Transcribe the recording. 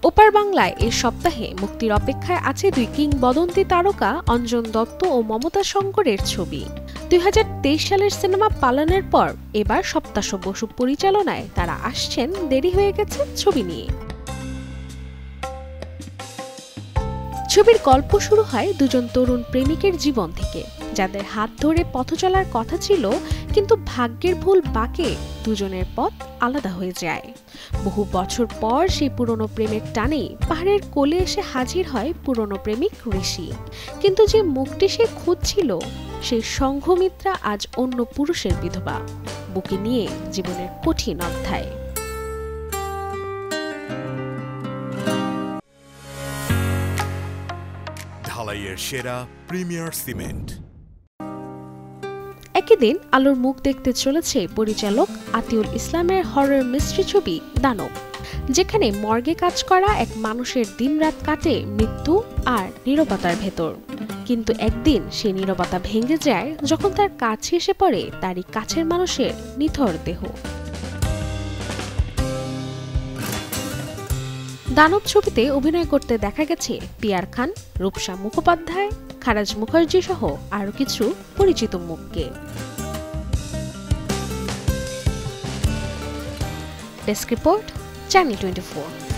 ওপার বাংলায় এই সপ্তাহে মুক্তির অপেক্ষায় আছে দুই কিংবদন্তি তারকা অঞ্জন দত্ত ও মমতা শঙ্করের ছবি। 2023 সালের সিনেমা পালানের পর এবার সপ্তাহ বসু পরিচালনায় তারা আসছেন দেরি হয়ে গেছে ছবি নিয়ে। ছবির গল্প শুরু হয় দুজন তরুণ প্রেমিকের জীবন থেকে, যাদের হাত ধরে পথ চলার কথা ছিল, কিন্তু ভাগ্যের ভুল বাঁকে দুজনের পথ আলাদা হয়ে যায়। বহু বছর পর সেই পুরনো প্রেমের টানেই পাহাড়ের কোলে এসে হাজির হয় পুরনো প্রেমিক ঋষি। কিন্তু যে মুখটি সে খুঁজছিল, সেই সংঘমিত্রা আজ অন্য পুরুষের বিধবা, বুকে নিয়ে জীবনের কঠিন অধ্যায়। ঢালাইয়ের সেরা প্রিমিয়ার সিমেন্ট। একই দিন আলোর মুখ দেখতে চলেছে পরিচালক আতিউল ইসলামের হরর মিস্ট্রি ছবি দানব, যেখানে মর্গে কাজ করা এক মানুষের দিনরাত কাটে মৃত্যু আর নীরবতার ভেতর। কিন্তু একদিন সেই নীরবতা ভেঙে যায় যখন তার কাছে এসে পড়ে তারই কাছের মানুষের নিথর দেহ। দানব ছবিতে অভিনয় করতে দেখা গেছে পিয়ার খান, রূপসা মুখোপাধ্যায়, খারাজ মুখার্জি সহ আরো কিছু পরিচিত মুখকে। Desk report, channel 24।